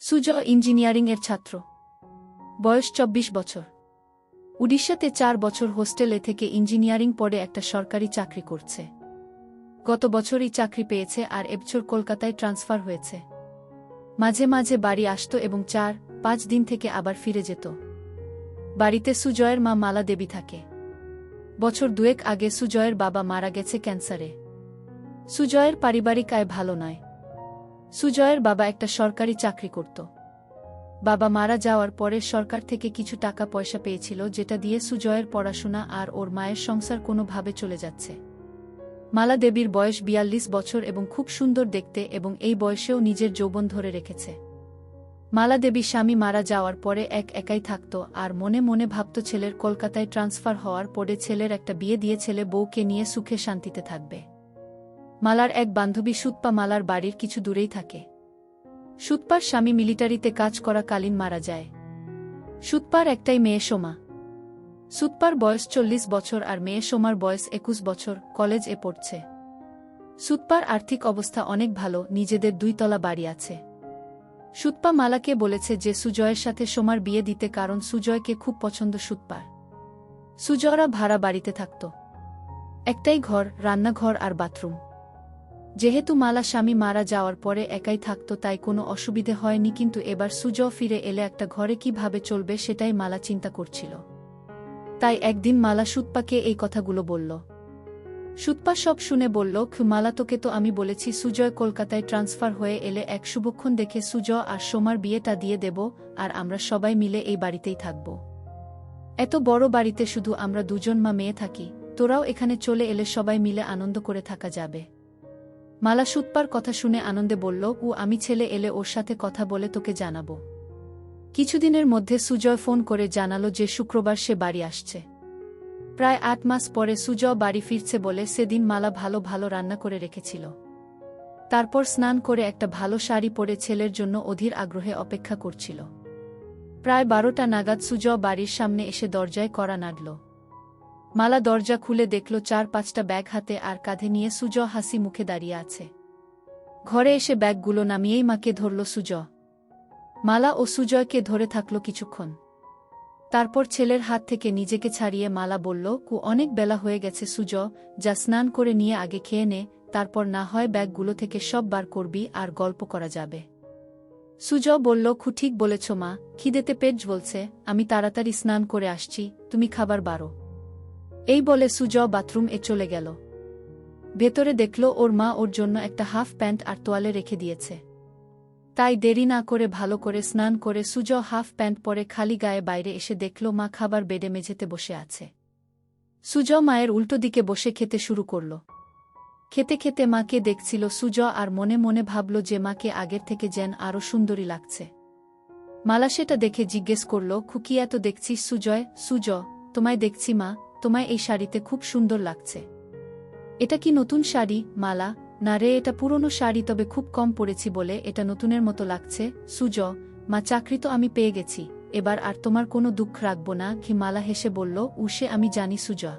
সুজয় ইঞ্জিনিয়ারিংয়ের ছাত্র। বয়স ২৪ বছর। উড়িষ্যাতে ৪ বছর হোস্টেলে থেকে ইঞ্জিনিয়ারিং পড়ে একটা সরকারি চাকরি করছে। গত বছরই চাকরি পেয়েছে আর এবছর কলকাতায় ট্রান্সফার হয়েছে। মাঝে মাঝে বাড়ি আসত এবং ৪-৫ দিন থেকে আবার ফিরে যেত। বাড়িতে সুজয়ের মা মালা দেবী থাকে। বছর দুয়েক আগে সুজয়ের বাবা মারা গেছে ক্যান্সারে। সুজয়ের পারিবারিক আয় ভালো নয়। সুজয়ের বাবা একটা সরকারি চাকরি করত। বাবা মারা যাওয়ার পরে সরকার থেকে কিছু টাকা পয়সা পেয়েছিল, যেটা দিয়ে সুজয়ের পড়াশোনা আর ওর মায়ের সংসার কোনোভাবে চলে যাচ্ছে। মালা দেবীর বয়স ৪২ বছর এবং খুব সুন্দর দেখতে, এবং এই বয়সেও নিজের যৌবন ধরে রেখেছে। মালা দেবী স্বামী মারা যাওয়ার পরে একাই থাকত আর মনে মনে ভাবত ছেলের কলকাতায় ট্রান্সফার হওয়ার পরে ছেলের একটা বিয়ে দিয়ে ছেলে বউকে নিয়ে সুখে শান্তিতে থাকবে। মালার এক বান্ধবী সুতপা মালার বাড়ির কিছু দূরেই থাকে। সুতপার স্বামী মিলিটারিতে কাজ করাকালীন মারা যায়। সুতপার একটাই মেয়ে সোমা। সুতপার বয়স ৪০ বছর আর মেয়ে সোমার বয়স ২১ বছর, কলেজ-এ পড়ছে। সুতপার আর্থিক অবস্থা অনেক ভালো, নিজেদের ২ তলা বাড়ি আছে। সুতপা মালাকে বলেছে যে সুজয়ের সাথে সোমার বিয়ে দিতে, কারণ সুজয়কে খুব পছন্দ সুতপার। সুজয়রা ভাড়া বাড়িতে থাকত। একটাই ঘর, রান্নাঘর আর বাথরুম। যেহেতু মালা স্বামী মারা যাওয়ার পরে একাই থাকত তাই কোনো অসুবিধে হয়নি, কিন্তু এবার সুজয় ফিরে এলে একটা ঘরে কিভাবে চলবে সেটাই মালা চিন্তা করছিল। তাই একদিন মালা সুতপাকে এই কথাগুলো বলল। সুতপা সব শুনে বলল, মালা তোকে তো আমি বলেছি সুজয় কলকাতায় ট্রান্সফার হয়ে এলে এক শুভক্ষণ দেখে সুজয় আর সোমার বিয়েটা দিয়ে দেব, আর আমরা সবাই মিলে এই বাড়িতেই থাকব। এত বড় বাড়িতে শুধু আমরা দুজন মা মেয়ে থাকি, তোরাও এখানে চলে এলে সবাই মিলে আনন্দ করে থাকা যাবে। মালা সুতপার কথা শুনে আনন্দে বলল, আমি ছেলে এলে ওর সাথে কথা বলে তোকে জানাবো। কিছুদিনের মধ্যে সুজয় ফোন করে জানালো যে শুক্রবার সে বাড়ি আসছে। প্রায় ৮ মাস পরে সুজয় বাড়ি ফিরছে বলে সেদিন মালা ভালো ভালো রান্না করে রেখেছিল। তারপর স্নান করে একটা ভালো শাড়ি পরে ছেলের জন্য অধীর আগ্রহে অপেক্ষা করছিল। প্রায় ১২টা নাগাদ সুজয় বাড়ির সামনে এসে দরজায় কড়া নাড়ল। মালা দরজা খুলে দেখল ৪-৫টা ব্যাগ হাতে আর কাঁধে নিয়ে সুজয় হাসি মুখে দাঁড়িয়ে আছে। ঘরে এসে ব্যাগগুলো নামিয়েই মাকে ধরল সুজয়। মালা ও সুজয়কে ধরে থাকল কিছুক্ষণ। তারপর ছেলের হাত থেকে নিজেকে ছাড়িয়ে মালা বলল, অনেক বেলা হয়ে গেছে সুজয়, যা স্নান করে নিয়ে আগে খেয়ে নে, তারপর না হয় ব্যাগগুলো থেকে সব বার করবি আর গল্প করা যাবে। সুজয় বলল, ঠিক বলেছ মা, খিদেতে পেট জ্বলছে, আমি তাড়াতাড়ি স্নান করে আসছি, তুমি খাবার বারো। এই বলে সুজয় বাথরুম-এ চলে গেল। ভেতরে দেখল ওর মা ওর জন্য একটা হাফ প্যান্ট আর তোয়ালে রেখে দিয়েছে। তাই দেরি না করে ভালো করে স্নান করে সুজয় হাফ প্যান্ট পরে খালি গায়ে বাইরে এসে দেখল মা খাবার বেডে মেঝেতে বসে আছে। সুজয় মায়ের উল্টো দিকে বসে খেতে শুরু করল। খেতে খেতে মাকে দেখছিল সুজয় আর মনে মনে ভাবল যে মাকে আগের থেকে যেন আরও সুন্দরী লাগছে। মালা সেটা দেখে জিজ্ঞেস করল, কি এত দেখছিস সুজয়? সুজয়, তোমায় দেখছি মা, তোমায় এই শাড়িতে খুব সুন্দর লাগছে। এটা কি নতুন শাড়ি? মালা, না রে, এটা পুরনো শাড়ি, তবে খুব কম পরেছি বলে এটা নতুনের মতো লাগছে। সুজয়, মা, চাকরি তো আমি পেয়ে গেছি, এবার আর তোমার কোনো দুঃখ রাখব না। মালা হেসে বলল, সে আমি জানি সুজয়,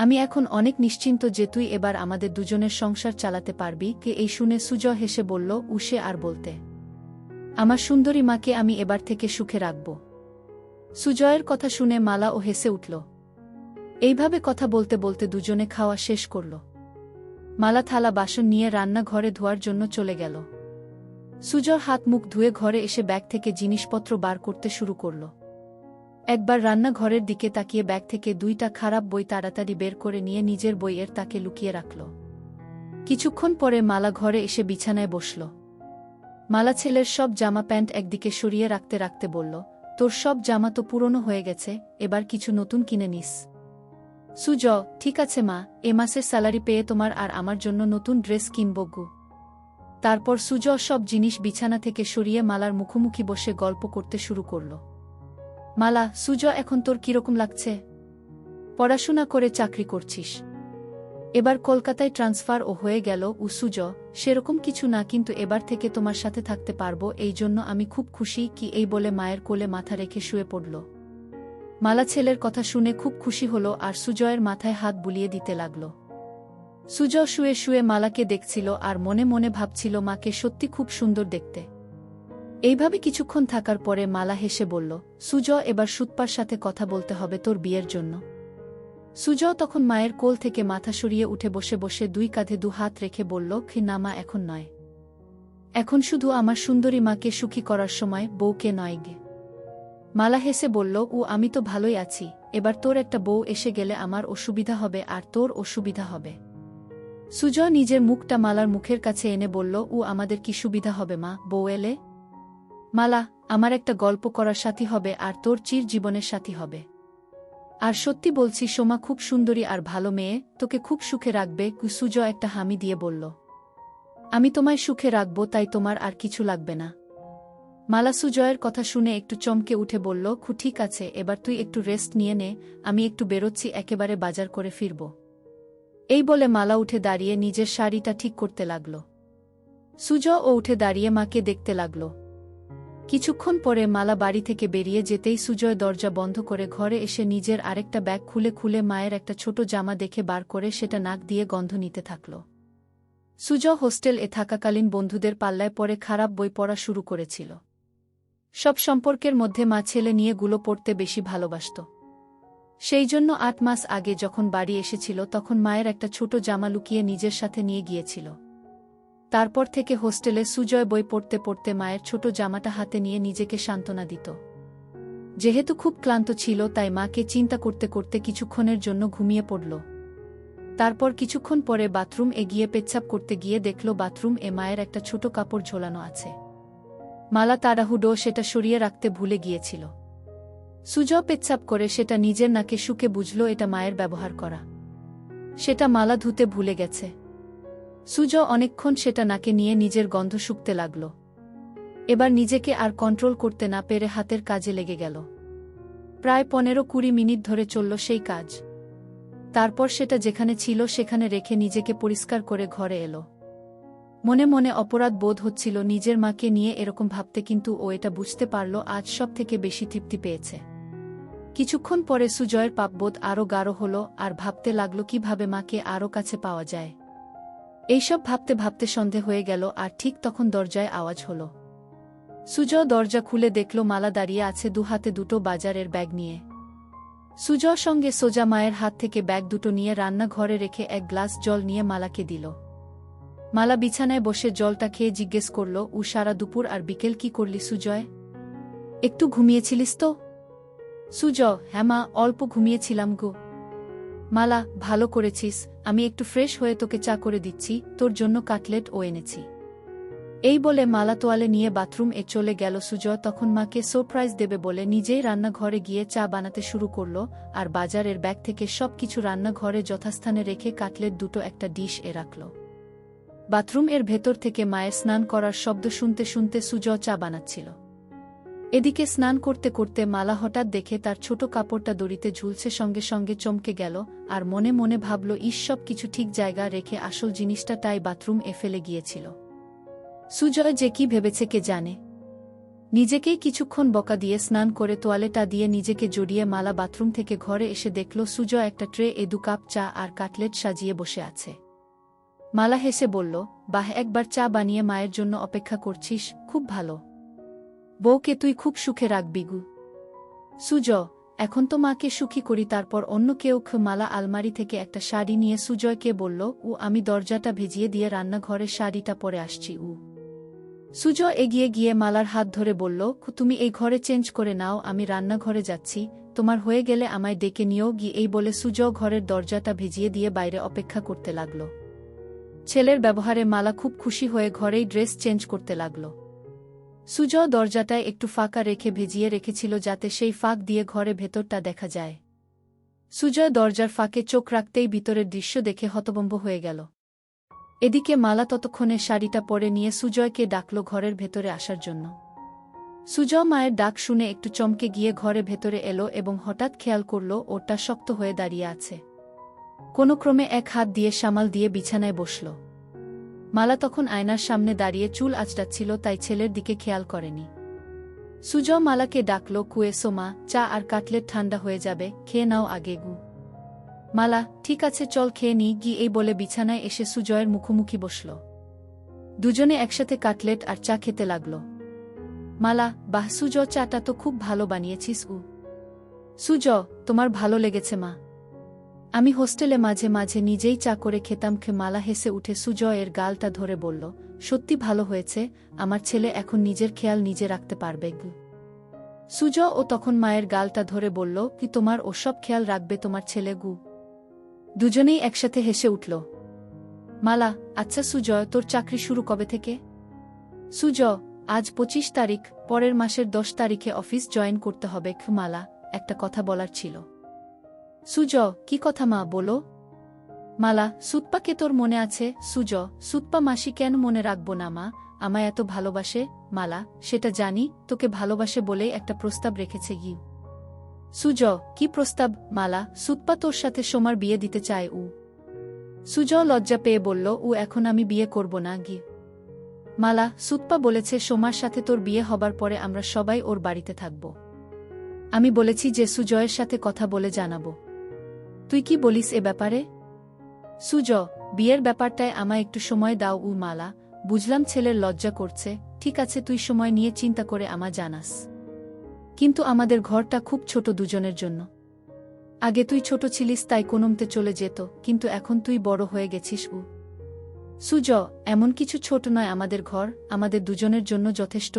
আমি এখন অনেক নিশ্চিন্ত যে তুই এবার আমাদের দুজনের সংসার চালাতে পারবি। এই শুনে সুজয় হেসে বলল, সে আর বলতে, আমার সুন্দরী মাকে আমি এবার থেকে সুখে রাখব। সুজয়ের কথা শুনে মালা ও হেসে উঠল। এইভাবে কথা বলতে বলতে দুজনে খাওয়া শেষ করল। মালা থালা বাসন নিয়ে রান্নাঘরে ধোয়ার জন্য চলে গেল। সুজয় হাত মুখ ধুয়ে ঘরে এসে ব্যাগ থেকে জিনিসপত্র বার করতে শুরু করল। একবার রান্নাঘরের দিকে তাকিয়ে ব্যাগ থেকে 2টা খারাপ বই তাড়াতাড়ি বের করে নিয়ে নিজের বইয়ের তাকে লুকিয়ে রাখল। কিছুক্ষণ পরে মালা ঘরে এসে বিছানায় বসল। মালা ছেলের সব জামা প্যান্ট একদিকে সরিয়ে রাখতে রাখতে বলল, তোর সব জামা তো পুরনো হয়ে গেছে, এবার কিছু নতুন কিনে নিস। সুজয়, ঠিক আছে মা, এ মাসের স্যালারি পেয়ে তোমার আর আমার জন্য নতুন ড্রেস কিনব গু। তারপর সুজয় সব জিনিস বিছানা থেকে সরিয়ে মালার মুখোমুখি বসে গল্প করতে শুরু করল। মালা, সুজয়, এখন তোর কিরকম লাগছে? পড়াশোনা করে চাকরি করছিস, এবার কলকাতায় ট্রান্সফার ও হয়ে গেল। সুজয়, সেরকম কিছু না, কিন্তু এবার থেকে তোমার সাথে থাকতে পারবো, এই জন্য আমি খুব খুশি। এই বলে মায়ের কোলে মাথা রেখে শুয়ে পড়ল। মালা ছেলের কথা শুনে খুব খুশি হল আর সুজয়ের মাথায় হাত বুলিয়ে দিতে লাগল। সুজয় শুয়ে শুয়ে মালাকে দেখছিল আর মনে মনে ভাবছিল মাকে সত্যি খুব সুন্দর দেখতে। এইভাবে কিছুক্ষণ থাকার পরে মালা হেসে বলল, সুজয়, এবার সুতপার সাথে কথা বলতে হবে তোর বিয়ের জন্য। সুজয় তখন মায়ের কোল থেকে মাথা সরিয়ে উঠে বসে বসে দুই কাঁধে দু হাত রেখে বলল, না মা, এখন নয়। এখন শুধু আমার সুন্দরী মাকে সুখী করার সময়, বউকে নয় গে। মালা হেসে বলল, আমি তো ভালোই আছি, এবার তোর একটা বউ এসে গেলে আমার অসুবিধা হবে আর তোর অসুবিধা হবে। সুজয় নিজের মুখটা মালার মুখের কাছে এনে বলল, আমাদের কি সুবিধা হবে মা, বউ এলে? মালা, আমার একটা গল্প করার সাথী হবে আর তোর চির জীবনের সাথী হবে। আর সত্যি বলছি, সোমা খুব সুন্দরী আর ভালো মেয়ে, তোকে খুব সুখে রাখবে। সুজয় একটা হামি দিয়ে বলল, আমি তোমায় সুখে রাখব, তাই তোমার আর কিছু লাগবে না। মালা সুজয়ের কথা শুনে একটু চমকে উঠে বলল, ঠিক আছে, এবার তুই একটু রেস্ট নিয়ে নে, আমি একটু বেরোচ্ছি, একেবারে বাজার করে ফিরব। এই বলে মালা উঠে দাঁড়িয়ে নিজের শাড়িটা ঠিক করতে লাগল। সুজয় উঠে দাঁড়িয়ে মাকে দেখতে লাগল। কিছুক্ষণ পরে মালা বাড়ি থেকে বেরিয়ে যেতেই সুজয় দরজা বন্ধ করে ঘরে এসে নিজের আরেকটা ব্যাগ খুলে খুলে মায়ের একটা ছোট জামা দেখে বার করে সেটা নাক দিয়ে গন্ধ নিতে থাকল। সুজয় হোস্টেল থাকাকালীন বন্ধুদের পাল্লায় পড়ে খারাপ বই পড়া শুরু করেছিল। সব সম্পর্কের মধ্যে মা ছেলে নিয়ে গুলো পড়তে বেশি ভালোবাসত। সেই জন্য ৮ মাস আগে যখন বাড়ি এসেছিল তখন মায়ের একটা ছোট জামা লুকিয়ে নিজের সাথে নিয়ে গিয়েছিল। তারপর থেকে হোস্টেলে সুজয় বই পড়তে পড়তে মায়ের ছোট জামাটা হাতে নিয়ে নিজেকে সান্ত্বনা দিত। যেহেতু খুব ক্লান্ত ছিল তাই মাকে চিন্তা করতে করতে কিছুক্ষণের জন্য ঘুমিয়ে পড়ল। তারপর কিছুক্ষণ পরে বাথরুম গিয়ে পেচ্ছাপ করতে গিয়ে দেখল বাথরুম মায়ের একটা ছোট কাপড় ঝোলানো আছে। মালা তাড়াহুড়ো সেটা সরিয়ে রাখতে ভুলে গিয়েছিল। সুজয় পেচ্ছাপ করে সেটা নিজের নাকে শুকে বুঝল এটা মায়ের ব্যবহার করা। সেটা মালা ধুতে ভুলে গেছে। সুজয় অনেকক্ষণ সেটা নাকে নিয়ে নিজের গন্ধ শুকতে লাগল। এবার নিজেকে আর কন্ট্রোল করতে না পেরে হাতের কাজে লেগে গেল। প্রায় ১৫-২০ মিনিট ধরে চলল সেই কাজ। তারপর সেটা যেখানে ছিল সেখানে রেখে নিজেকে পরিষ্কার করে ঘরে এলো। মনে মনে অপরাধ বোধ হচ্ছিল নিজের মাকে নিয়ে এরকম ভাবতে, কিন্তু ও এটা বুঝতে পারল আজ সব থেকে বেশি তৃপ্তি পেয়েছে। কিছুক্ষণ পরে সুজয়ের পাপবোধ আরও গাঢ় হল আর ভাবতে লাগল কিভাবে মাকে আরও কাছে পাওয়া যায়। এইসব ভাবতে ভাবতে সন্ধে হয়ে গেল আর ঠিক তখন দরজায় আওয়াজ হল। সুজয় দরজা খুলে দেখল মালা দাঁড়িয়ে আছে দু হাতে দুটো বাজারের ব্যাগ নিয়ে। সুজয় সঙ্গে সোজা মায়ের হাত থেকে ব্যাগ দুটো নিয়ে রান্নাঘরে রেখে এক গ্লাস জল নিয়ে মালাকে দিল। মালা বিছানায় বসে জলটা খেয়ে জিজ্ঞেস করল, সারা দুপুর আর বিকেল কি করলি সুজয়? একটু ঘুমিয়েছিলিস তো? সুজয়, হ্যাঁ মা, অল্প ঘুমিয়েছিলাম গো। মালা, ভালো করেছিস, আমি একটু ফ্রেশ হয়ে তোকে চা করে দিচ্ছি, তোর জন্য কাটলেট এনেছি। এই বলে মালা তোয়ালে নিয়ে বাথরুম চলে গেল। সুজয় তখন মাকে সারপ্রাইজ দেবে বলে নিজেই রান্নাঘরে গিয়ে চা বানাতে শুরু করল আর বাজারের ব্যাগ থেকে সব কিছু রান্নাঘরে যথাস্থানে রেখে কাটলেট দুটো একটা ডিশ রাখল। বাথরুম ভেতর থেকে মায়ের স্নান করার শব্দ শুনতে শুনতে সুজয় চা বানাচ্ছিল। এদিকে স্নান করতে করতে মালা হঠাৎ দেখে তার ছোট কাপড়টা দড়িতে ঝুলছে, সঙ্গে সঙ্গে চমকে গেল আর মনে মনে ভাবল, সব কিছু ঠিক জায়গা রেখে আসল জিনিসটা তাই বাথরুম ফেলে গিয়েছিল। সুজয় যে কি ভেবেছে কে জানে। নিজেকেই কিছুক্ষণ বকা দিয়ে স্নান করে তোয়ালেটা দিয়ে নিজেকে জড়িয়ে মালা বাথরুম থেকে ঘরে এসে দেখল সুজয় একটা ট্রে 2 কাপ চা আর কাটলেট সাজিয়ে বসে আছে। মালা হেসে বলল, বাহ, একবার চা বানিয়ে মায়ের জন্য অপেক্ষা করছিস, খুব ভালো। বউকে তুই খুব সুখে রাখবি গু। সুজয়, এখন তো মাকে সুখী করি, তারপর অন্য কেউ। মালা আলমারি থেকে একটা শাড়ি নিয়ে সুজয়কে বলল, আমি দরজাটা ভেজিয়ে দিয়ে রান্নাঘরে শাড়িটা পরে আসছি। সুজয় এগিয়ে গিয়ে মালার হাত ধরে বলল, তুমি এই ঘরে চেঞ্জ করে নাও, আমি রান্নাঘরে যাচ্ছি, তোমার হয়ে গেলে আমায় ডেকে নিও গিয়ে। এই বলে সুজয় ঘরের দরজাটা ভেজিয়ে দিয়ে বাইরে অপেক্ষা করতে লাগল। ছেলের ব্যবহারে মালা খুব খুশি হয়ে ঘরেই ড্রেস চেঞ্জ করতে লাগল। সুজয় দরজাটায় একটু ফাঁকা রেখে ভেজিয়ে রেখেছিল যাতে সেই ফাঁক দিয়ে ঘরে ভেতরটা দেখা যায়। সুজয় দরজার ফাঁকে চোখ রাখতেই ভিতরের দৃশ্য দেখে হতভম্ব হয়ে গেল। এদিকে মালা ততক্ষণে শাড়িটা পরে নিয়ে সুজয়কে ডাকল ঘরের ভেতরে আসার জন্য। সুজয় মায়ের ডাক শুনে একটু চমকে গিয়ে ঘরে ভেতরে এলো এবং হঠাৎ খেয়াল করল ওটা শক্ত হয়ে দাঁড়িয়ে আছে। কোনো ক্রমে এক হাত দিয়ে সামাল দিয়ে বিছানায় বসল। মালা তখন আয়নার সামনে দাঁড়িয়ে চুল আঁচড়াচ্ছিল, তাই ছেলের দিকে খেয়াল করেনি। সুজয় মালাকে ডাকল, সোমা, চা আর কাটলেট ঠান্ডা হয়ে যাবে, খেয়ে নাও আগে গু। মালা, ঠিক আছে, চল খেয়ে নি গি। এই বলে বিছানায় এসে সুজয়ের মুখোমুখি বসল। দুজনে একসাথে কাটলেট আর চা খেতে লাগল। মালা, বাহ সুজয়, চাটা তো খুব ভালো বানিয়েছিস। সুজয়, তোমার ভালো লেগেছে মা? আমি হোস্টেলে মাঝে মাঝে নিজেই চা করে খেতাম। মালা হেসে উঠে সুজয়ের গালটা ধরে বলল, সত্যি ভালো হয়েছে, আমার ছেলে এখন নিজের খেয়াল নিজে রাখতে পারবে। সুজয় ও তখন মায়ের গালটা ধরে বলল, কি তোমার ওসব খেয়াল রাখবে তোমার ছেলে? দুজনেই একসাথে হেসে উঠল। মালা, আচ্ছা সুজয়, তোর চাকরি শুরু কবে থেকে? সুজয়, আজ 25 তারিখ, পরের মাসের 10 তারিখে অফিস জয়েন করতে হবে। মালা, একটা কথা বলার ছিল। সুজয়, কি কথা মা, বলো। মালা, সুতপাকে তোর মনে আছে? সুজয়, সুতপা মাসি কেন মনে রাখবো না মা, আমায় এত ভালোবাসে। মালা, সেটা জানি, তোকে ভালোবাসে বলেই একটা প্রস্তাব রেখেছে। সুজয়, কি প্রস্তাব? মালা, সুতপা তোর সাথে সোমার বিয়ে দিতে চায়। সুজয় লজ্জা পেয়ে বলল, এখন আমি বিয়ে করব না। মালা, সুতপা বলেছে সোমার সাথে তোর বিয়ে হবার পরে আমরা সবাই ওর বাড়িতে থাকব। আমি বলেছি যে সুজয়ের সাথে কথা বলে জানাবো। তুই কি বলিস এ ব্যাপারে? সুজয়, বিয়ের ব্যাপারটায় আমায় একটু সময় দাও। মালা, বুঝলাম ছেলের লজ্জা করছে, ঠিক আছে, তুই সময় নিয়ে চিন্তা করে আমায় জানাস। কিন্তু আমাদের ঘরটা খুব ছোট দুজনের জন্য। আগে তুই ছোট ছিলিস তাই কোনোমতে চলে যেত, কিন্তু এখন তুই বড় হয়ে গেছিস। সুজয়, এমন কিছু ছোট নয় আমাদের ঘর, আমাদের দুজনের জন্য যথেষ্ট।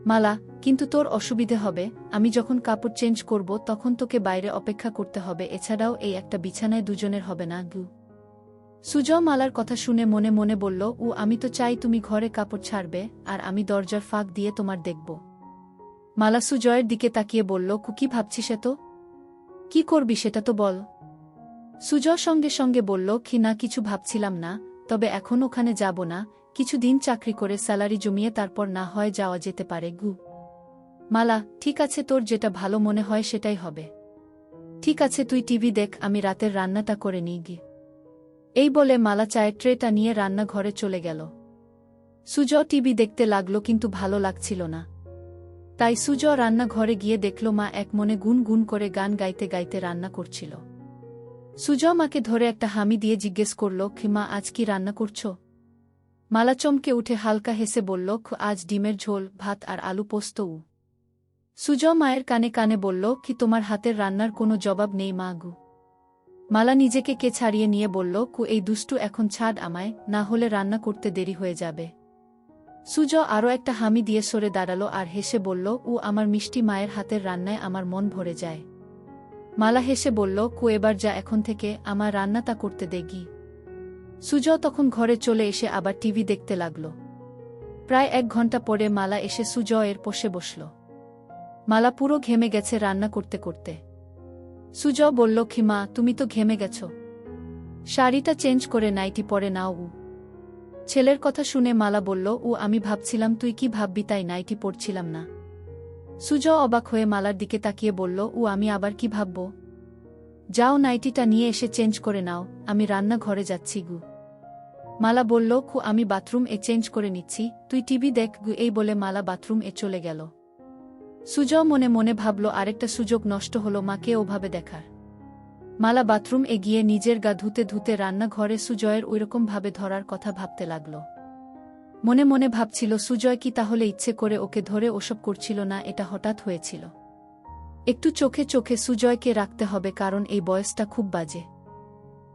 মালা, কিন্তু তোর অসুবিধে হবে, আমি যখন কাপড় চেঞ্জ করব তখন তোকে বাইরে অপেক্ষা করতে হবে, এছাড়াও এই একটা বিছানায় দুজনের হবে না। সুজয় মালার কথা শুনে মনে মনে বলল, আমি তো চাই তুমি ঘরে কাপড় ছাড়বে, আর আমি দরজার ফাঁক দিয়ে তোমার দেখব। মালা সুজয়ের দিকে তাকিয়ে বলল, কি ভাবছিস এত? কি করবি সেটা তো বল। সুজয় সঙ্গে সঙ্গে বলল, না কিছু ভাবছিলাম না, তবে এখন ওখানে যাব না, কিছুদিন চাকরি করে স্যালারি জমিয়ে তারপর না হয় যাওয়া যেতে পারে। মালা, ঠিক আছে, তোর যেটা ভালো মনে হয় সেটাই হবে। ঠিক আছে, তুই টিভি দেখ, আমি রাতের রান্নাটা করে নিই। এই বলে মালা চায়ের ট্রেটা নিয়ে রান্নাঘরে চলে গেল। সুজয় টিভি দেখতে লাগলো, কিন্তু ভালো লাগছিল না। তাই সুজয় রান্নাঘরে গিয়ে দেখল মা এক মনে গুন গুন করে গান গাইতে গাইতে রান্না করছিল। সুজয় মাকে ধরে একটা হামি দিয়ে জিজ্ঞেস করল, মা আজ কি রান্না করছ? মালা চমকে উঠে হালকা হেসে বলল, আজ ডিমের ঝোল, ভাত আর আলু পোস্ত। সুজয় মায়ের কানে কানে বলল, তোমার হাতের রান্নার কোনো জবাব নেই মা। মালা নিজেকে কে ছাড়িয়ে নিয়ে বলল, এই দুষ্টু এখন ছাড় আমায়, না হলে রান্না করতে দেরি হয়ে যাবে। সুজয় আরও একটা হামি দিয়ে সরে দাঁড়ালো আর হেসে বলল, আমার মিষ্টি মায়ের হাতের রান্নায় আমার মন ভরে যায়। মালা হেসে বলল, এবার যা এখন থেকে, আমার রান্নাটা করতে দেগি। সুজয় তখন ঘরে চলে এসে আবার টিভি দেখতে লাগল। প্রায় 1 ঘন্টা পরে মালা এসে সুজয়ের পাশে বসল। মালা পুরো ঘেমে গেছে রান্না করতে করতে। সুজয় বলল, মা তুমি তো ঘেমে গেছ, শাড়িটা চেঞ্জ করে নাইটি পরে নাও। ছেলের কথা শুনে মালা বলল, আমি ভাবছিলাম তুই কি ভাববি তাই নাইটি পরছিলাম না। সুজয় অবাক হয়ে মালার দিকে তাকিয়ে বলল, আমি আবার কি ভাবব? যাও নাইটিটা নিয়ে এসে চেঞ্জ করে নাও, আমি রান্নাঘরে যাচ্ছি। মালা বলল, আমি বাথরুম এ চেঞ্জ করে নিচ্ছি, তুই টিভি দেখ। এই বলে মালা বাথরুম এ চলে গেল। সুজয় মনে মনে ভাবল, আরেকটা সুযোগ নষ্ট হলো মাকে ওভাবে দেখার। মালা বাথরুম এ গিয়ে নিজের গা ধুতে ধুতে রান্নাঘরে সুজয়ের ওইরকম ভাবে ধরার কথা ভাবতে লাগল। মনে মনে ভাবছিল, সুজয় কি তাহলে ইচ্ছে করে ওকে ধরে ওসব করছিল না, এটা হঠাৎ হয়েছিল। একটু চোখে চোখে সুজয়কে রাখতে হবে, কারণ এই বয়সটা খুব বাজে।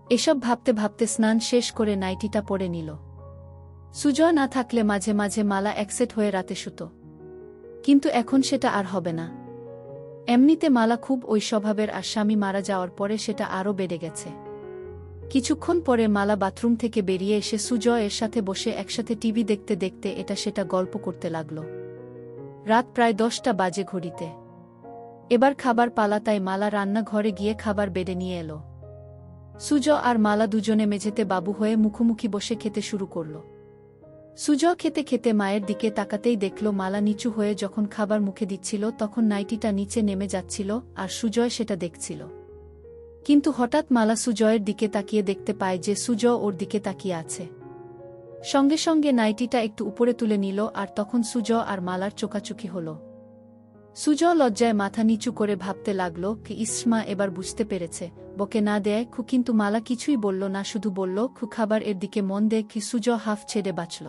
এসব ভাবতে ভাবতে স্নান শেষ করে নাইটিটা পরে নিল। সুজয় না থাকলে মাঝে মাঝে মালা একসেট হয়ে রাতে শুত, কিন্তু এখন সেটা আর হবে না। এমনিতে মালা খুব ওই স্বভাবের, আর স্বামী মারা যাওয়ার পরে সেটা আরও বেড়ে গেছে। কিছুক্ষণ পরে মালা বাথরুম থেকে বেরিয়ে এসে সুজয় এর সাথে বসে একসাথে টিভি দেখতে দেখতে এটা সেটা গল্প করতে লাগল। রাত প্রায় 10টা বাজে ঘড়িতে। এবার খাবার পালা, তাই মালা রান্নাঘরে গিয়ে খাবার বেড়ে নিয়ে এলো। সুজয় আর মালা দুজনে মেঝেতে বাবু হয়ে মুখোমুখি বসে খেতে শুরু করল। সুজয় খেতে খেতে মায়ের দিকে তাকাতেই দেখল মালা নিচু হয়ে যখন খাবার মুখে দিচ্ছিল তখন নাইটিটা নিচে নেমে যাচ্ছিল, আর সুজয় সেটা দেখছিল। কিন্তু হঠাৎ মালা সুজয়ের দিকে তাকিয়ে দেখতে পায় যে সুজয় ওর দিকে তাকিয়ে আছে। সঙ্গে সঙ্গে নাইটিটা একটু উপরে তুলে নিল, আর তখন সুজয় আর মালার চোকাচুকি হল। সুজয় লজ্জায় মাথা নিচু করে ভাবতে লাগল, ইসমা এবার বুঝতে পেরেছে, বকে না দেয়। কিন্তু মালা কিছুই বলল না, শুধু বলল, খাবার এর দিকে মন দে। সুজয় হাফ ছেড়ে বাঁচল।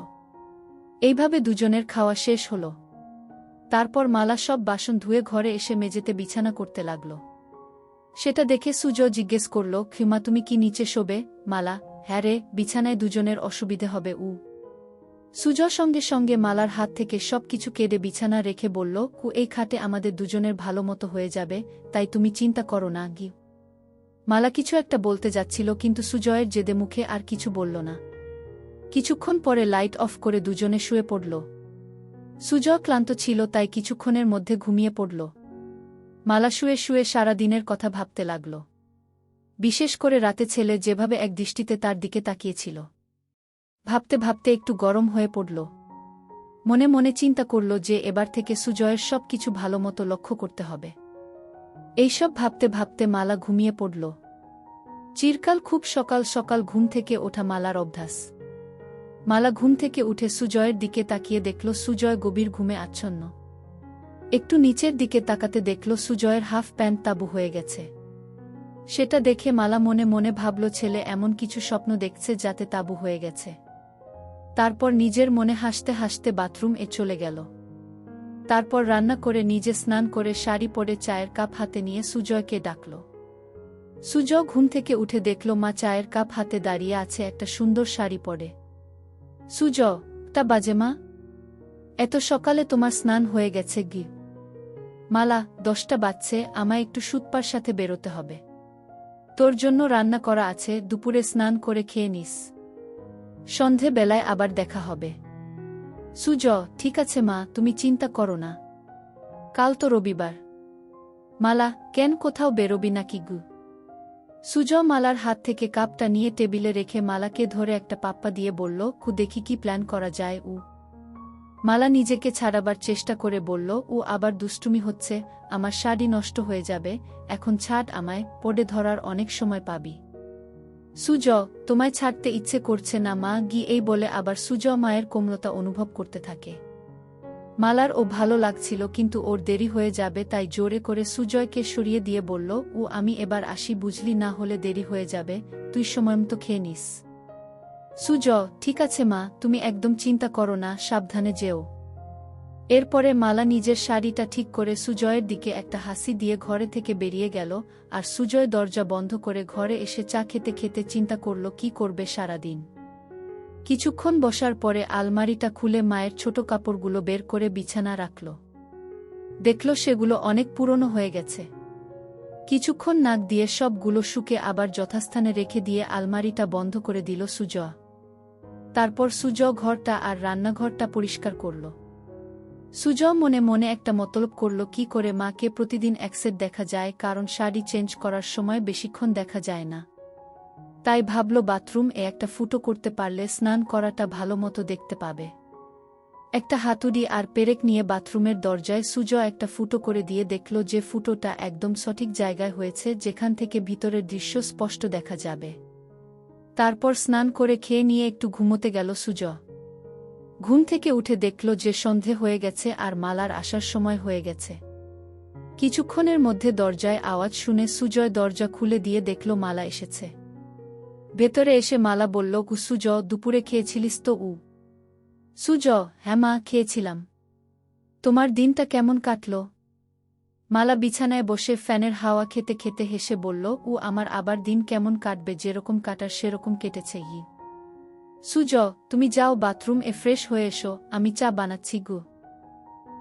এইভাবে দুজনের খাওয়া শেষ হল। তারপর মালা সব বাসন ধুয়ে ঘরে এসে মেঝেতে বিছানা করতে লাগল। সেটা দেখে সুজয় জিজ্ঞেস করল, ক্ষমা তুমি কি নিচে শোবে? মালা, হ্যাঁ রে, বিছানায় দুজনের অসুবিধে হবে। সুজয় সঙ্গে সঙ্গে মালার হাত থেকে সব কিছু কেড়ে বিছানা রেখে বলল, এই খাটে আমাদের দুজনের ভালো মতো হয়ে যাবে, তাই তুমি চিন্তা করো না গি। মালা কিছু একটা বলতে যাচ্ছিল, কিন্তু সুজয়ের জেদে মুখে আর কিছু বলল না। কিছুক্ষণ পরে লাইট অফ করে দুজনে শুয়ে পড়ল। সুজয় ক্লান্ত ছিল, তাই কিছুক্ষণের মধ্যে ঘুমিয়ে পড়ল। মালা শুয়ে শুয়ে সারা দিনের কথা ভাবতে লাগল। বিশেষ করে রাতে ছেলে যেভাবে এক দৃষ্টিতে তার দিকে তাকিয়েছিল। ভাবতে ভাবতে একটু গরম হয়ে পড়ল। মনে মনে চিন্তা করল যে এবার থেকে সুজয়ের সব কিছু ভালো মতো লক্ষ্য করতে হবে। এইসব ভাবতে ভাবতে মালা ঘুমিয়ে পড়ল। চিরকাল খুব সকাল সকাল ঘুম থেকে ওঠা মালার অভ্যাস। মালা ঘুম থেকে উঠে সুজয়ের দিকে তাকিয়ে দেখল সুজয় গভীর ঘুমে আচ্ছন্ন। একটু নিচের দিকে তাকাতে দেখল সুজয়ের হাফ প্যান্ট তাবু হয়ে গেছে। সেটা দেখে মালা মনে মনে ভাবল ছেলে এমন কিছু স্বপ্ন দেখছে যাতে তাবু হয়ে গেছে। তারপর নিজের মনে হাসতে হাসতে বাথরুম চলে গেল। তারপর রান্না করে নিজে স্নান করে শাড়ি পরে চায়ের কাপ হাতে নিয়ে সুজয়কে ডাকল। সুজয় ঘুম থেকে উঠে দেখল মা চায়ের কাপ হাতে দাঁড়িয়ে আছে, একটা সুন্দর শাড়ি পরে। সুজয়, টা বাজে মা? এত সকালে তোমার স্নান হয়ে গেছে গি? মালা, 10টা বাজছে, আমায় একটু সুতপার সাথে বেরোতে হবে। তোর জন্য রান্না করা আছে, দুপুরে স্নান করে খেয়ে নিস। সন্ধে বেলায় আবার দেখা হবে। সুজয়, ঠিক আছে মা, তুমি চিন্তা করো না। কাল তো রবিবার। মালা, কেন কোথাও বেরোবি নাকি গু? সুজয় মালার হাত থেকে কাপটা নিয়ে টেবিলে রেখে মালাকে ধরে একটা পাপ্পা দিয়ে বলল, দেখি কি প্ল্যান করা যায়। মালা নিজেকে ছাড়াবার চেষ্টা করে বলল, আবার দুষ্টুমি হচ্ছে, আমার শাড়ি নষ্ট হয়ে যাবে, এখন ছাড় আমায়, পড়ে ধরার অনেক সময় পাবি। সুজয়, তোমায় ছাড়তে ইচ্ছে করছে না মা গি, এই বলে আবার সুজয় মায়ের কোমলতা অনুভব করতে থাকে। মালার ভালো লাগছিল, কিন্তু ওর দেরি হয়ে যাবে, তাই জোরে করে সুজয়কে সরিয়ে দিয়ে বলল, আমি এবার আসি, বুঝলি, না হলে দেরি হয়ে যাবে, তুই সময়মতো খেয়ে নিস। সুজয়, ঠিক আছে মা, তুমি একদম চিন্তা করো না, সাবধানে যেও। এরপরে মালা নিজের শাড়িটা ঠিক করে সুজয়ের দিকে একটা হাসি দিয়ে ঘরে থেকে বেরিয়ে গেল, আর সুজয় দরজা বন্ধ করে ঘরে এসে চা খেতে খেতে চিন্তা করল কি করবে সারাদিন। কিছুক্ষণ বসার পরে আলমারিটা খুলে মায়ের ছোট কাপড়গুলো বের করে বিছানা রাখল। দেখল সেগুলো অনেক পুরনো হয়ে গেছে। কিছুক্ষণ নাক দিয়ে সবগুলো শুকে আবার যথাস্থানে রেখে দিয়ে আলমারিটা বন্ধ করে দিল সুজয়। তারপর সুজয় ঘরটা আর রান্নাঘরটা পরিষ্কার করল। সুজয় মনে মনে একটা মতলব করল কি করে মাকে প্রতিদিন একসেট দেখা যায়, কারণ শাড়ি চেঞ্জ করার সময় বেশিক্ষণ দেখা যায় না। তাই ভাবল বাথরুম একটা ফুটো করতে পারলে স্নান করাটা ভালো মতো দেখতে পাবে। একটা হাতুড়ি আর পেরেক নিয়ে বাথরুমের দরজায় সুজয় একটা ফুটো করে দিয়ে দেখল যে ফুটোটা একদম সঠিক জায়গায় হয়েছে, যেখান থেকে ভিতরের দৃশ্য স্পষ্ট দেখা যাবে। তারপর স্নান করে খেয়ে নিয়ে একটু ঘুমোতে গেল সুজয়। ঘুম থেকে উঠে দেখল যে সন্ধে হয়ে গেছে আর মালার আসার সময় হয়ে গেছে। কিছুক্ষণের মধ্যে দরজায় আওয়াজ শুনে সুজয় দরজা খুলে দিয়ে দেখল মালা এসেছে। ভেতরে এসে মালা বলল, সুজয়, দুপুরে খেয়েছিলিস তো? সুজয়, হ্যাঁ মা, খেয়েছিলাম। তোমার দিনটা কেমন কাটল? মালা বিছানায় বসে ফ্যানের হাওয়া খেতে খেতে হেসে বলল, আমার আবার দিন কেমন কাটবে, যেরকম কাটার সেরকম কেটেছে। সুজয়, তুমি যাও বাথরুম ফ্রেশ হয়ে এসো, আমি চা বানাচ্ছি গু।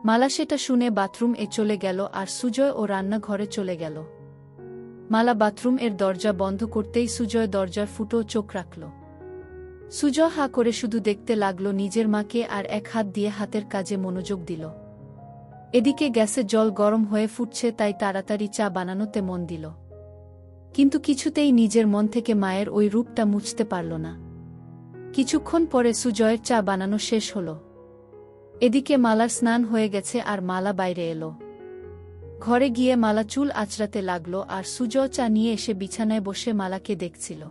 মালা সেটা শুনে বাথরুম চলে গেল আর সুজয় ও রান্নাঘরে চলে গেল। মালা বাথরুম দরজা বন্ধ করতেই সুজয় দরজার ফুটো চোখ রাখল। সুজয় হা করে শুধু দেখতে লাগল নিজের মাকে আর এক হাত দিয়ে হাতের কাজে মনোযোগ দিল। এদিকে গ্যাসে জল গরম হয়ে ফুটছে, তাই তাড়াতাড়ি চা বানানোতে মন দিল। কিন্তু কিছুতেই নিজের মন থেকে মায়ের ওই রূপটা মুছতে পারল না। কিছুক্ষণ পরে সুজয়ের চা বানানো শেষ হল। এদিকে মালার স্নান হয়ে গেছে আর মালা বাইরে এলো। ঘরে গিয়ে মালা চুল আঁচড়াতে লাগল আর সুজয় চা নিয়ে এসে বিছানায় বসে মালাকে দেখছিল।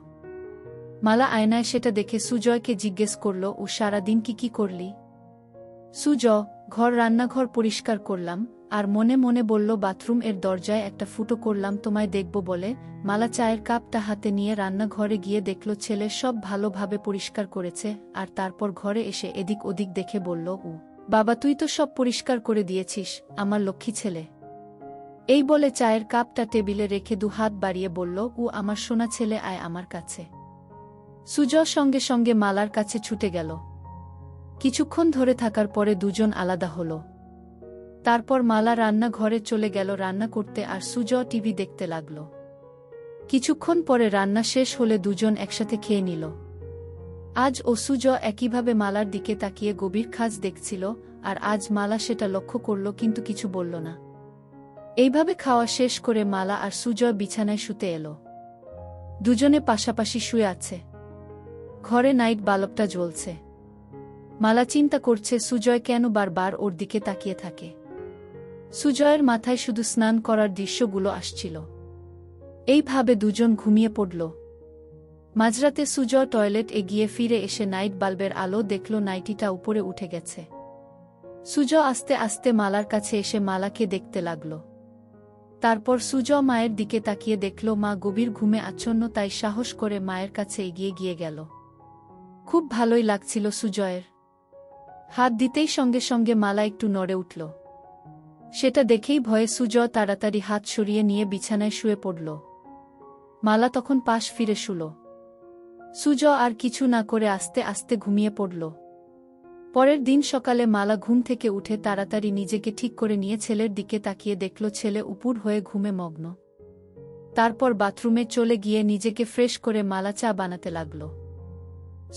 মালা আয়নায় সেটা দেখে সুজয়কে জিজ্ঞেস করল, সারাদিন কি করলি? সুজয়, ঘর রান্নাঘর পরিষ্কার করলাম, আর মনে মনে বলল বাথরুম দরজায় একটা ফুটো করলাম তোমায় দেখব বলে। মালা চায়ের কাপটা হাতে নিয়ে রান্নাঘরে গিয়ে দেখল ছেলে সব ভালোভাবে পরিষ্কার করেছে, আর তারপর ঘরে এসে এদিক ওদিক দেখে বলল, বাবা, তুই তো সব পরিষ্কার করে দিয়েছিস, আমার লক্ষ্মী ছেলে। এই বলে চায়ের কাপটা টেবিলে রেখে দু হাত বাড়িয়ে বলল, ও আমার সোনা ছেলে, আয় আমার কাছে। সুজয় সঙ্গে সঙ্গে মালার কাছে ছুটে গেল। কিছুক্ষণ ধরে থাকার পরে দুজন আলাদা হল। তারপর মালা রান্নাঘরে চলে গেল রান্না করতে, আর সুজয় টিভি দেখতে লাগল। কিছুক্ষণ পরে রান্না শেষ হলে দুজন একসাথে খেয়ে নিল। আজ ও সুজয় একইভাবে মালার দিকে তাকিয়ে গভীর খাজ দেখছিল, আর আজ মালা সেটা লক্ষ্য করল কিন্তু কিছু বলল না। এইভাবে খাওয়া শেষ করে মালা আর সুজয় বিছানায় শুতে এলো। দুজনে পাশাপাশি শুয়ে আছে। ঘরে নাইট বাল্বটা জ্বলছে। মালা চিন্তা করছে সুজয় কেন বারবার ওর দিকে তাকিয়ে থাকে। সুজয়ের মাথায় শুধু স্নান করার দৃশ্যগুলো আসছিল। এইভাবে দুজন ঘুমিয়ে পড়ল। মাঝরাতে সুজয় টয়লেট এগিয়ে ফিরে এসে নাইট বাল্বের আলো দেখল নাইটিটা উপরে উঠে গেছে। সুজয় আস্তে আস্তে মালার কাছে এসে মালাকে দেখতে লাগল। তারপর সুজয় মায়ের দিকে তাকিয়ে দেখল মা গভীর ঘুমে আচ্ছন্ন, তাই সাহস করে মায়ের কাছে এগিয়ে গিয়ে গেল। খুব ভালোই লাগছিল সুজয়ের। হাত দিতেই সঙ্গে সঙ্গে মালা একটু নড়ে উঠল। সেটা দেখেই ভয়ে সুজয় তাড়াতাড়ি হাত সরিয়ে নিয়ে বিছানায় শুয়ে পড়ল। মালা তখন পাশ ফিরে শুল। সুজয় আর কিছু না করে আস্তে আস্তে ঘুমিয়ে পড়ল। পরের দিন সকালে মালা ঘুম থেকে উঠে তাড়াতাড়ি নিজেকে ঠিক করে নিয়ে ছেলের দিকে তাকিয়ে দেখল ছেলে উপুড় হয়ে ঘুমে মগ্ন। তারপর বাথরুমে চলে গিয়ে নিজেকে ফ্রেশ করে মালা চা বানাতে লাগল।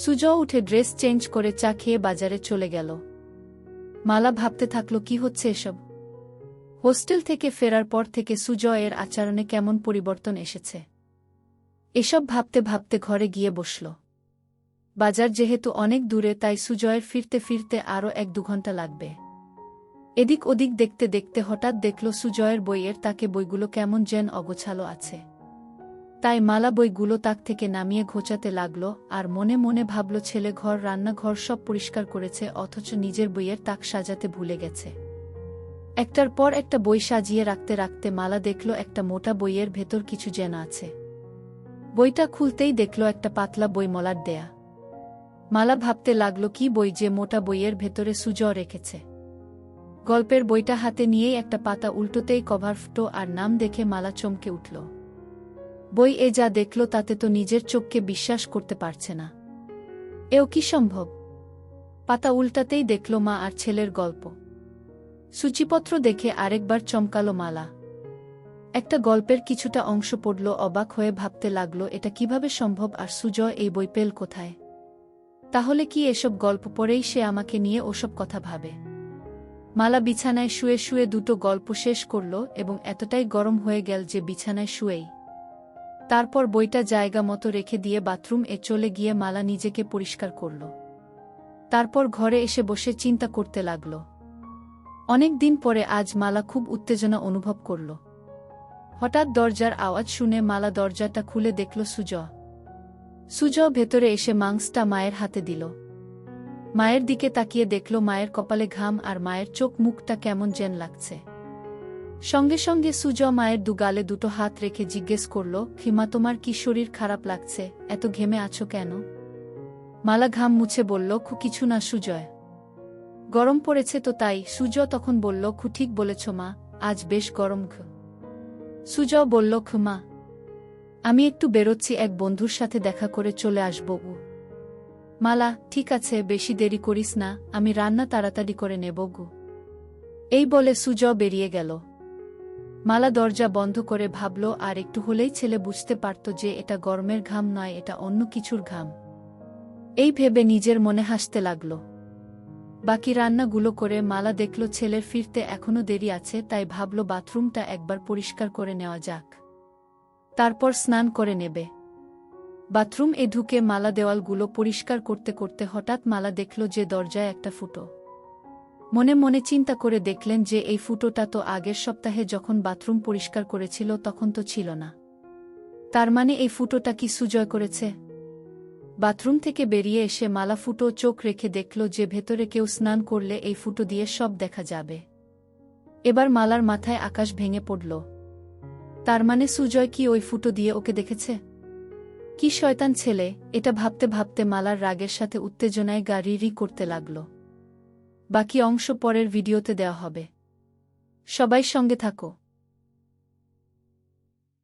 সুজয় উঠে ড্রেস চেঞ্জ করে চা খেয়ে বাজারে চলে গেল। মালা ভাবতে থাকল কি হচ্ছে এসব। হোস্টেল থেকে ফেরার পর থেকে সুজয়ের আচরণে কেমন পরিবর্তন এসেছে। এসব ভাবতে ভাবতে ঘরে গিয়ে বসল। বাজার যেহেতু অনেক দূরে, তাই সুজয়ের ফিরতে ফিরতে আরও 1-2 ঘন্টা লাগবে। এদিক ওদিক দেখতে দেখতে হঠাৎ দেখল সুজয়ের বইয়ের তাকে বইগুলো কেমন যেন অগোছালো আছে। তাই মালা বইগুলো তাক থেকে নামিয়ে ঘোচাতে লাগল, আর মনে মনে ভাবল ছেলে ঘর রান্নাঘর সব পরিষ্কার করেছে, অথচ নিজের বইয়ের তাক সাজাতে ভুলে গেছে। একটার পর একটা বই সাজিয়ে রাখতে রাখতে মালা দেখল একটা মোটা বইয়ের ভেতর কিছু যেন আছে। বইটা খুলতেই দেখল একটা পাতলা বই মলাট দেয়া। মালা ভাবতে লাগল কি বই যে মোটা বইয়ের ভেতরে সুজয় রেখেছে। গল্পের বইটা হাতে নিয়েই একটা পাতা উল্টোতেই কভার ফুটো, আর নাম দেখে মালা চমকে উঠল। বই এ যা দেখল তাতে তো নিজের চোখকে বিশ্বাস করতে পারছে না। এও কি সম্ভব? পাতা উল্টাতেই দেখল মা আর ছেলের গল্প। সূচিপত্র দেখে আরেকবার চমকালো মালা। একটা গল্পের কিছুটা অংশ পড়ল, অবাক হয়ে ভাবতে লাগল এটা কিভাবে সম্ভব, আর সুজয় এই বই পেল কোথায়? তাহলে কি এসব গল্প পড়েই সে আমাকে নিয়ে ওসব কথা ভাবে? মালা বিছানায় শুয়ে শুয়ে 2টো গল্প শেষ করল এবং এতটাই গরম হয়ে গেল যে বিছানায় শুয়েই। তারপর বইটা জায়গা মতো রেখে দিয়ে বাথরুম এ চলে গিয়ে মালা নিজেকে পরিষ্কার করল। তারপর ঘরে এসে বসে চিন্তা করতে লাগল। অনেক দিন পরে আজ মালা খুব উত্তেজনা অনুভব করল। হঠাৎ দরজার আওয়াজ শুনে মালা দরজাটা খুলে দেখল সুজয়। সুজয় ভেতরে এসে মাংসটা মায়ের হাতে দিল। মায়ের দিকে তাকিয়ে দেখল মায়ের কপালে ঘাম, আর মায়ের চোখ মুখটা কেমন যেন লাগছে। সঙ্গে সঙ্গে সুজয় মায়ের 2 গালে 2টো হাত রেখে জিজ্ঞেস করল, খিমা, তোমার কি শরীর খারাপ লাগছে? এত ঘেমে আছো কেন? মালা ঘাম মুছে বলল, কিছু না সুজয়, গরম পড়েছে তো তাই। সুজয় তখন বলল, ঠিক বলেছ মা, আজ বেশ গরম। সুজয় বলল, মা, আমি একটু বেরোচ্ছি, এক বন্ধুর সাথে দেখা করে চলে আসব। মালা, ঠিক আছে, বেশি দেরি করিস না, আমি রান্না তাড়াতাড়ি করে নেব গু। এই বলে সুজয় বেরিয়ে গেল। মালা দরজা বন্ধ করে ভাবল আর একটু হলেই ছেলে বুঝতে পারত যে এটা গরমের ঘাম নয়, এটা অন্য কিছুর ঘাম। এই ভেবে নিজের মনে হাসতে লাগল। বাকি রান্নাগুলো করে মালা দেখল ছেলের ফিরতে এখনো দেরি আছে, তাই ভাবল বাথরুমটা একবার পরিষ্কার করে নেওয়া যাক, তারপর স্নান করে নেবে। বাথরুম এ ঢুকে মালা দেওয়ালগুলো পরিষ্কার করতে করতে হঠাৎ মালা দেখল যে দরজায় একটা ফুটো। মনে মনে চিন্তা করে দেখলেন যে এই ফুটোটা তো আগের সপ্তাহে যখন বাথরুম পরিষ্কার করেছিল তখন তো ছিল না। তার মানে এই ফুটোটা কি সুজয় করেছে? বাথরুম থেকে বেরিয়ে এসে মালা ফুটো চোখ রেখে দেখল যে ভেতরে কেউ স্নান করলে এই ফুটো দিয়ে সব দেখা যাবে। এবার মালার মাথায় আকাশ ভেঙে পড়ল। তার মানে সুজয় কি ওই ফুটো দিয়ে ওকে দেখেছে? কি শয়তান ছেলে! এটা ভাবতে ভাবতে মালার রাগের সাথে উত্তেজনায় গা রি রি করতে লাগল। বাকি অংশ পরের ভিডিওতে দেওয়া হবে। সবাই সঙ্গে থাকো।